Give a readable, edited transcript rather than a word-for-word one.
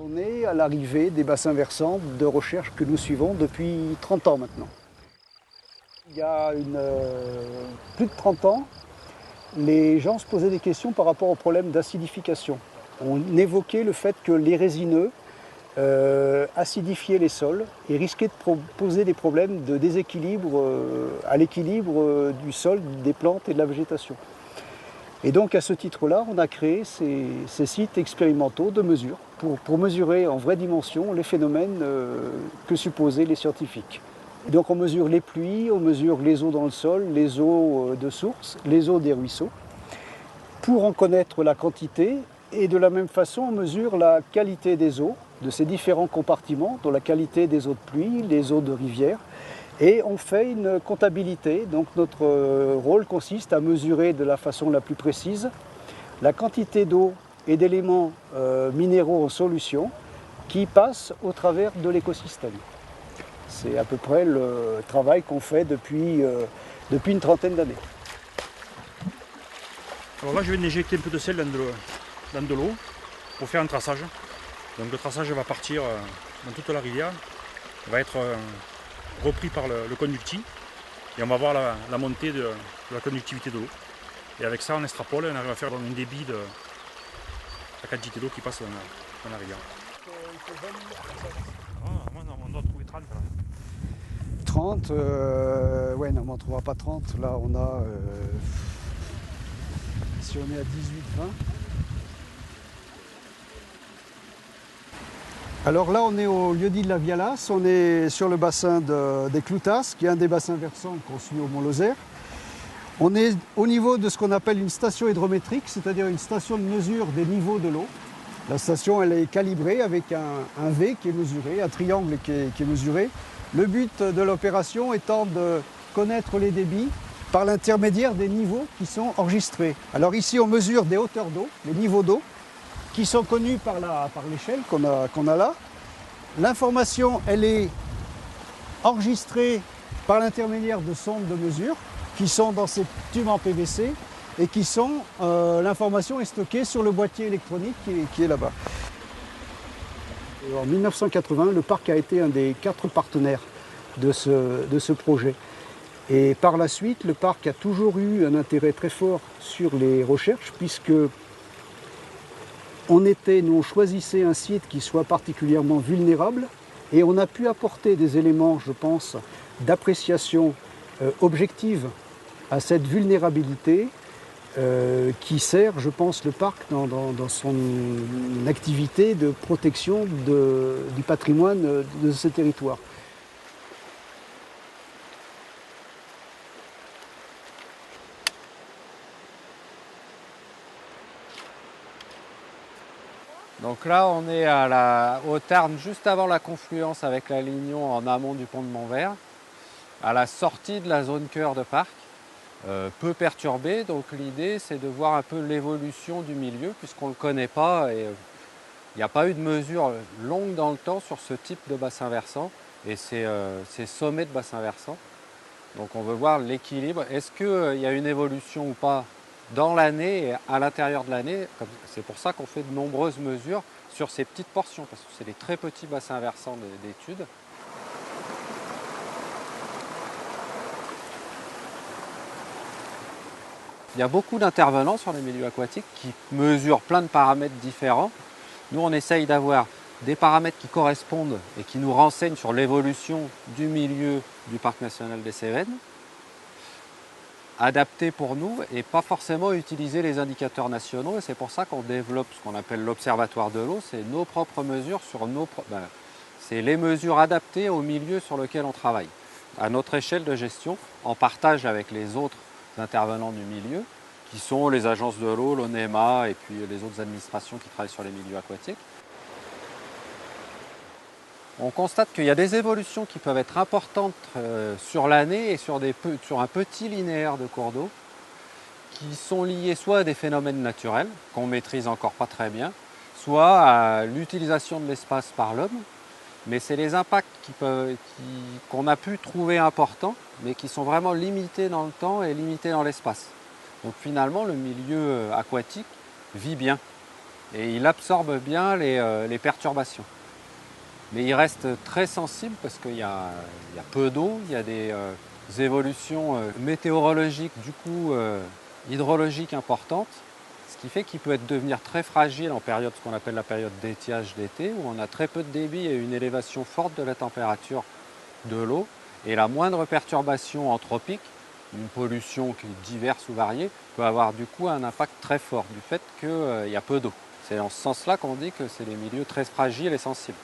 On est à l'arrivée des bassins versants de recherche que nous suivons depuis 30 ans maintenant. Il y a plus de 30 ans, les gens se posaient des questions par rapport au problème d'acidification. On évoquait le fait que les résineux acidifiaient les sols et risquaient de poser des problèmes de déséquilibre à l'équilibre du sol, des plantes et de la végétation. Et donc à ce titre-là, on a créé ces sites expérimentaux de mesure pour mesurer en vraie dimension les phénomènes que supposaient les scientifiques. Et donc on mesure les pluies, on mesure les eaux dans le sol, les eaux de source, les eaux des ruisseaux, pour en connaître la quantité. Et de la même façon, on mesure la qualité des eaux, de ces différents compartiments, dont la qualité des eaux de pluie, les eaux de rivière. Et on fait une comptabilité. Donc notre rôle consiste à mesurer de la façon la plus précise la quantité d'eau et d'éléments minéraux en solution qui passent au travers de l'écosystème. C'est à peu près le travail qu'on fait depuis une trentaine d'années. Alors là, je viens d'injecter un peu de sel dans de l'eau pour faire un traçage. Donc le traçage va partir dans toute la rivière, va être repris par le conducti et on va voir la montée de la conductivité de l'eau. Et avec ça, on extrapole et on arrive à faire un débit de la quantité d'eau qui passe dans la rivière. On doit trouver 30 là. 30, ouais, non, on ne trouvera pas 30. Là, on a, si on est à 18-20. Alors là, on est au lieu-dit de la Vialas, on est sur le bassin des Cloutas, qui est un des bassins versants qu'on suit au Mont-Lozère. On est au niveau de ce qu'on appelle une station hydrométrique, c'est-à-dire une station de mesure des niveaux de l'eau. La station, elle est calibrée avec un V qui est mesuré, un triangle qui est mesuré. Le but de l'opération étant de connaître les débits par l'intermédiaire des niveaux qui sont enregistrés. Alors ici, on mesure des hauteurs d'eau, les niveaux d'eau, qui sont connus par l'échelle qu'on a là. L'information, elle est enregistrée par l'intermédiaire de sondes de mesure qui sont dans ces tubes en PVC et qui sont, l'information est stockée sur le boîtier électronique qui est là-bas. En 1980, le parc a été un des 4 partenaires de ce projet. Et par la suite, le parc a toujours eu un intérêt très fort sur les recherches puisque nous on choisissait un site qui soit particulièrement vulnérable et on a pu apporter des éléments, je pense, d'appréciation objective à cette vulnérabilité qui sert, je pense, le parc dans son activité de protection du patrimoine de ce territoire. Donc là, on est au Tarn, juste avant la confluence avec la Lignon en amont du pont de Montvert, à la sortie de la zone cœur de parc, peu perturbée. Donc l'idée, c'est de voir un peu l'évolution du milieu, puisqu'on ne le connaît pas et il n'y a pas eu de mesure longue dans le temps sur ce type de bassin versant et ces sommets de bassin versant. Donc on veut voir l'équilibre. Est-ce qu'il y a une évolution ou pas dans l'année et à l'intérieur de l'année? C'est pour ça qu'on fait de nombreuses mesures sur ces petites portions, parce que c'est des très petits bassins versants d'études. Il y a beaucoup d'intervenants sur les milieux aquatiques qui mesurent plein de paramètres différents. Nous, on essaye d'avoir des paramètres qui correspondent et qui nous renseignent sur l'évolution du milieu du Parc national des Cévennes, adaptés pour nous et pas forcément utiliser les indicateurs nationaux. Et c'est pour ça qu'on développe ce qu'on appelle l'observatoire de l'eau. C'est nos propres mesures c'est les mesures adaptées au milieu sur lequel on travaille, à notre échelle de gestion, en partage avec les autres intervenants du milieu, qui sont les agences de l'eau, l'ONEMA et puis les autres administrations qui travaillent sur les milieux aquatiques. On constate qu'il y a des évolutions qui peuvent être importantes sur l'année et sur un petit linéaire de cours d'eau qui sont liées soit à des phénomènes naturels qu'on maîtrise encore pas très bien, soit à l'utilisation de l'espace par l'homme. Mais c'est les impacts qu'on a pu trouver importants, mais qui sont vraiment limités dans le temps et limités dans l'espace. Donc finalement, le milieu aquatique vit bien. et il absorbe bien les perturbations. Mais il reste très sensible parce qu'il y a peu d'eau, il y a des évolutions météorologiques, du coup hydrologiques importantes, ce qui fait qu'il peut devenir très fragile en période, ce qu'on appelle la période d'étiage d'été, où on a très peu de débit et une élévation forte de la température de l'eau. Et la moindre perturbation anthropique, une pollution qui est diverse ou variée, peut avoir du coup un impact très fort du fait qu'il y a peu d'eau. C'est dans ce sens-là qu'on dit que c'est des milieux très fragiles et sensibles.